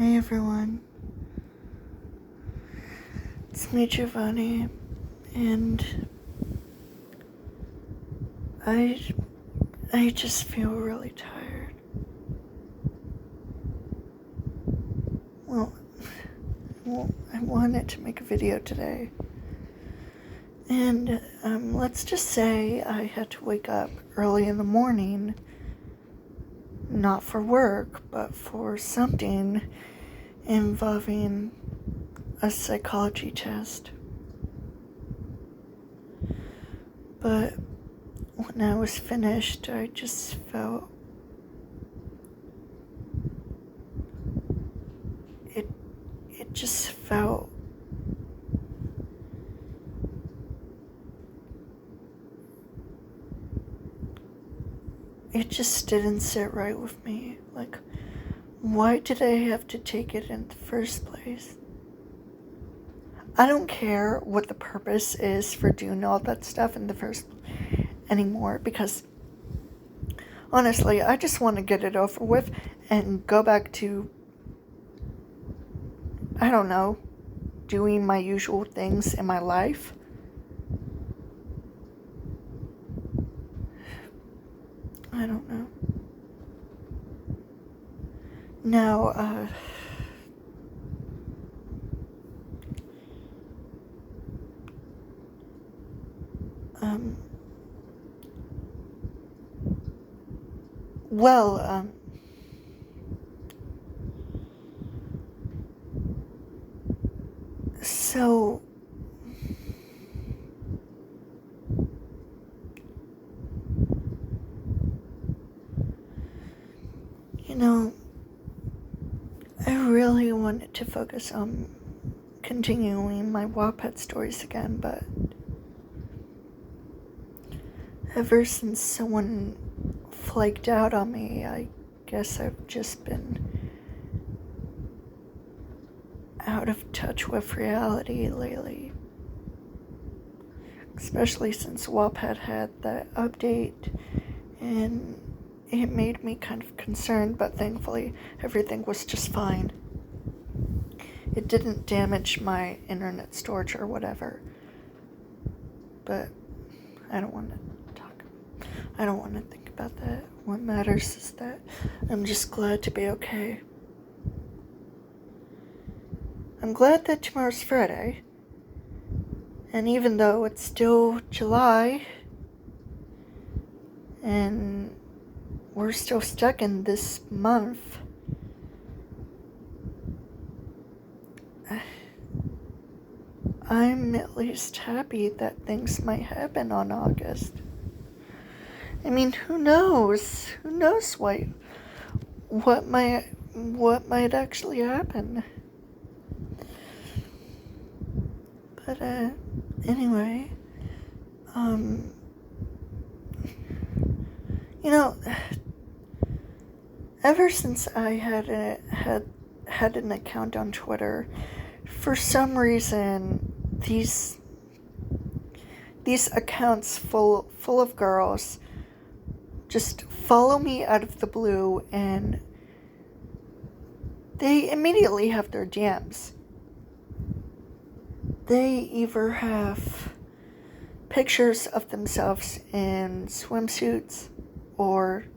Hi everyone, it's me Giovanni, and I just feel really tired. Well, I wanted to make a video today, and let's just say I had to wake up early in the morning, not for work, but for something involving a psychology test. But when I was finished, I just felt it just felt it just didn't sit right with me. Like, why did I have to take it in the first place? I don't care what the purpose is for doing all that stuff in the first anymore, because honestly, I just want to get it over with and go back to, I don't know, doing my usual things in my life. I don't know. Now, well, so, you know, I really wanted to focus on continuing my Wattpad stories again, but ever since someone flaked out on me, I guess I've just been out of touch with reality lately. Especially since Wattpad had that update, and it made me kind of concerned, but thankfully everything was just fine. It didn't damage my internet storage or whatever. But I don't want to think about that. What matters is that I'm just glad to be okay. I'm glad that tomorrow's Friday. And even though it's still July, and we're still stuck in this month, I'm at least happy that things might happen on August. I mean, who knows? Who knows what might actually happen? But anyway, you know, ever since I had an account on Twitter, for some reason these accounts full of girls just follow me out of the blue, and they immediately have their DMs. They either have pictures of themselves in swimsuits, or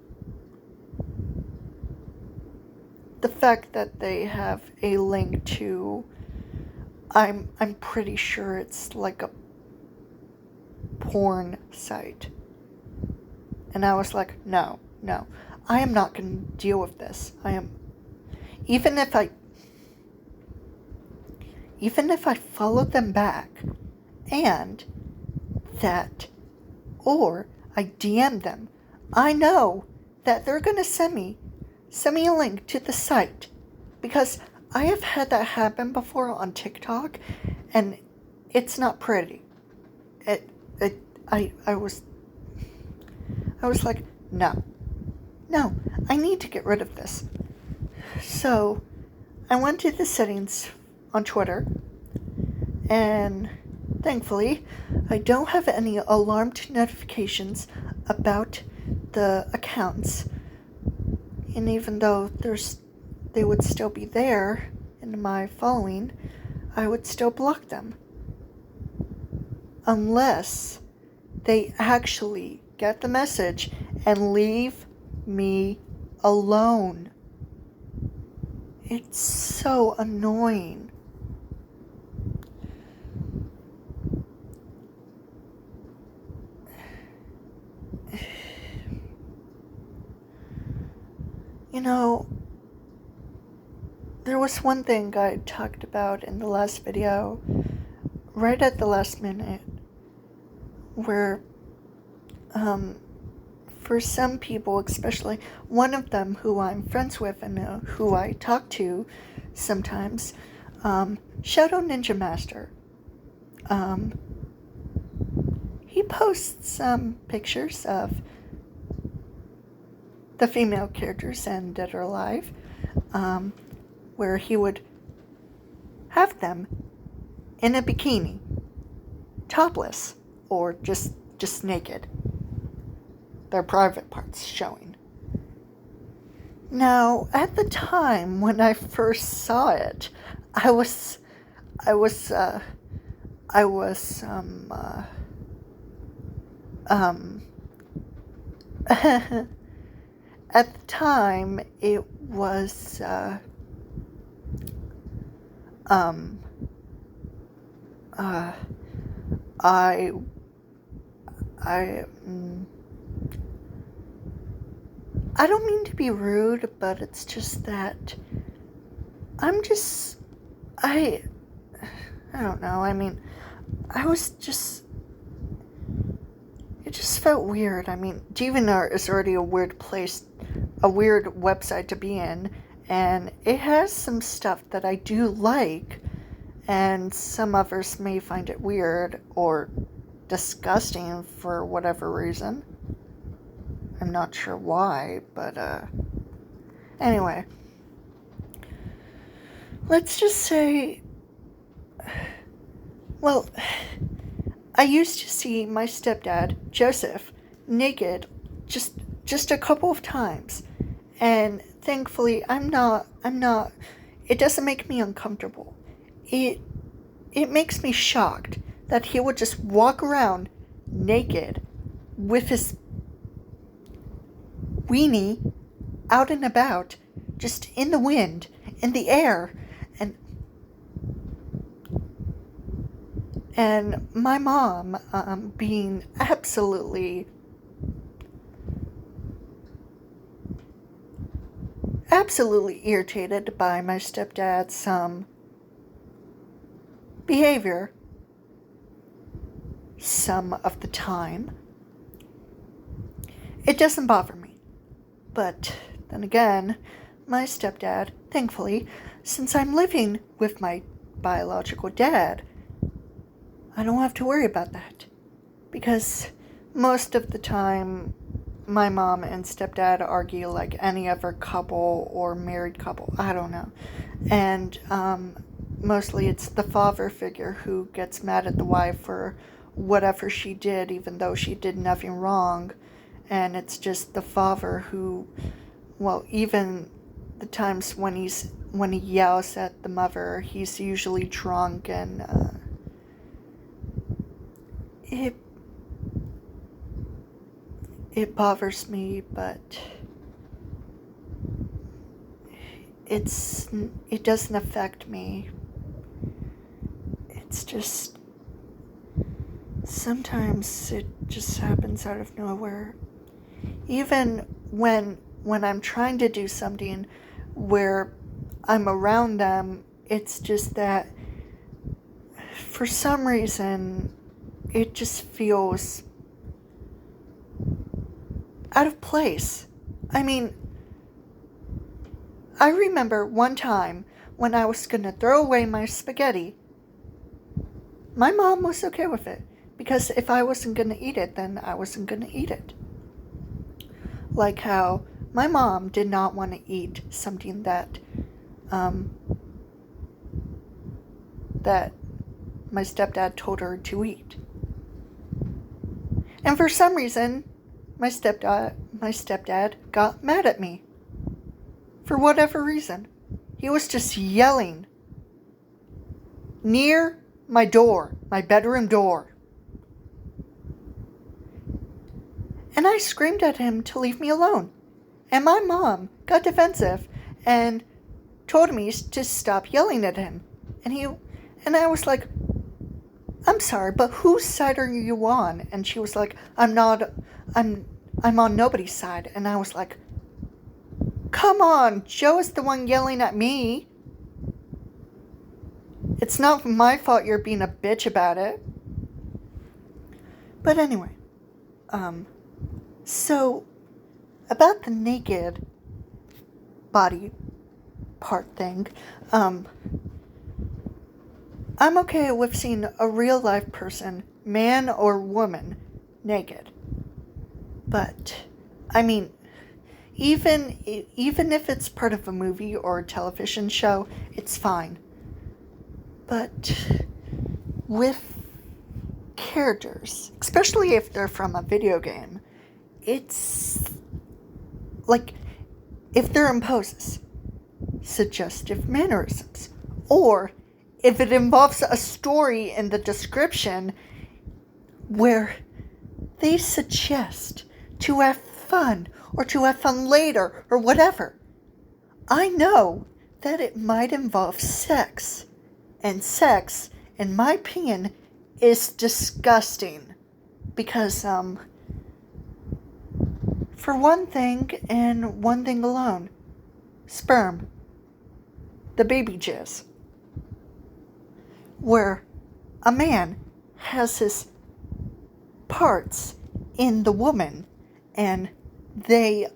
the fact that they have a link to, I'm pretty sure it's like a porn site. And I was like, no, I am not going to deal with this. Even if I follow them back, and that, or I DM them, I know that they're going to send me a link to the site, because I have had that happen before on TikTok, and it's not pretty. I was like, no, I need to get rid of this. So I went to the settings on Twitter, and thankfully I don't have any alarmed notifications about the accounts. And even though there's they would still be there in my following, I would still block them. Unless they actually get the message and leave me alone. It's so annoying. You know, there was one thing I talked about in the last video, right at the last minute, where, for some people, especially one of them who I'm friends with and who I talk to sometimes, Shadow Ninja Master, he posts some pictures of the female characters in Dead or Alive, where he would have them in a bikini, topless, or just naked, their private parts showing. Now, at the time when I first saw it, I was at the time, it was, I don't mean to be rude, but it's just that I don't know, I mean, it just felt weird. I mean, DeviantArt is already a weird place, a weird website to be in, and it has some stuff that I do like, and some others may find it weird or disgusting for whatever reason. I'm not sure why, but anyway, let's just say, well, I used to see my stepdad, Joseph, naked just a couple of times, and thankfully I'm not, it doesn't make me uncomfortable. It makes me shocked that he would just walk around naked with his weenie out and about, just in the wind, in the air, and my mom being absolutely irritated by my stepdad's behavior some of the time. It doesn't bother me. But then again, my stepdad, thankfully, since I'm living with my biological dad, I don't have to worry about that. Because most of the time, my mom and stepdad argue like any other couple or married couple. I don't know. And mostly it's the father figure who gets mad at the wife for whatever she did, even though she did nothing wrong. And it's just the father who, well, even the times when he yells at the mother, he's usually drunk, and it bothers me, but it doesn't affect me. It's just sometimes it just happens out of nowhere. Even when I'm trying to do something where I'm around them, it's just that for some reason it just feels out of place. I mean, I remember one time when I was going to throw away my spaghetti. My mom was okay with it, because if I wasn't going to eat it, then I wasn't going to eat it. Like how my mom did not want to eat something that my stepdad told her to eat. And for some reason, my stepdad got mad at me. For whatever reason. He was just yelling near my door, my bedroom door. And I screamed at him to leave me alone. And my mom got defensive and told me to stop yelling at him. And I was like, I'm sorry, but whose side are you on? And she was like, I'm on nobody's side. And I was like, come on, Joe is the one yelling at me. It's not my fault you're being a bitch about it. But anyway, so about the naked body part thing, I'm okay with seeing a real life person, man or woman, naked. But, I mean, even if it's part of a movie or a television show, it's fine. But with characters, especially if they're from a video game, it's like if they're in poses, suggestive mannerisms, or if it involves a story in the description where they suggest to have fun or to have fun later or whatever, I know that it might involve sex. And sex, in my opinion, is disgusting. Because, for one thing, and one thing alone, sperm. The baby jizz. Where a man has his parts in the woman, and they,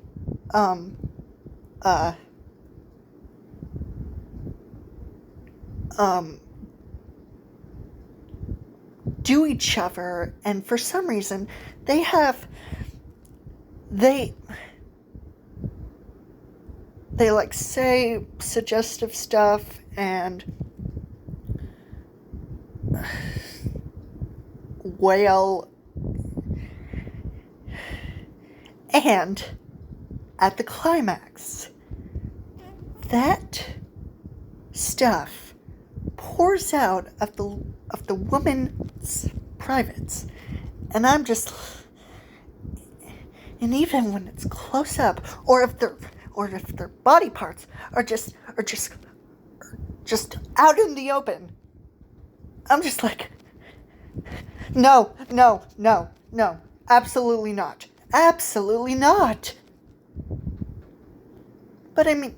do each other, and for some reason they like say suggestive stuff and wail, and at the climax that stuff pours out of the woman's privates, and I'm just, and even when it's close up, or if their body parts are just out in the open, I'm just like, no, absolutely not, But I mean,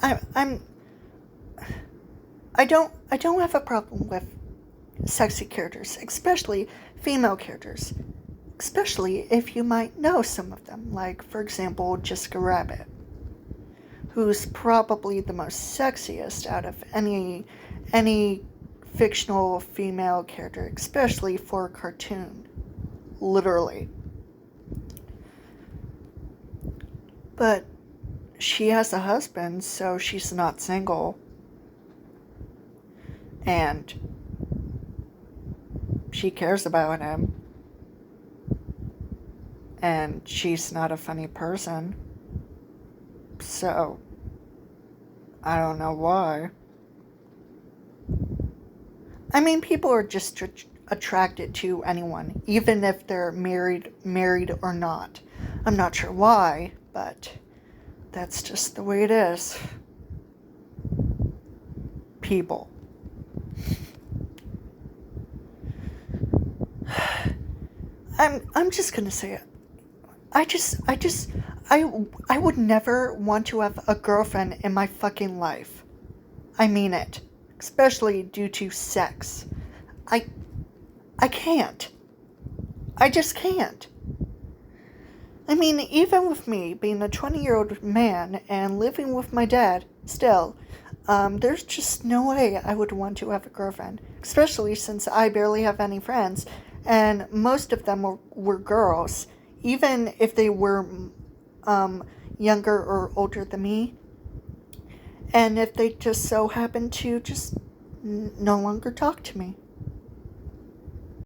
I don't have a problem with sexy characters, especially female characters, especially if you might know some of them, like, for example, Jessica Rabbit, who's probably the most sexiest out of any fictional female character, especially for a cartoon, literally. But she has a husband, so she's not single. And she cares about him. And she's not a funny person. So, I don't know why. I mean, people are just attracted to anyone, even if they're married or not. I'm not sure why, but that's just the way it is. People. I'm just gonna say it. I would never want to have a girlfriend in my fucking life. I mean it. Especially due to sex. I can't. I just can't. I mean, even with me being a 20-year-old man and living with my dad, still, there's just no way I would want to have a girlfriend. Especially since I barely have any friends, and most of them were girls. Even if they were younger or older than me. And if they just so happened to just no longer talk to me.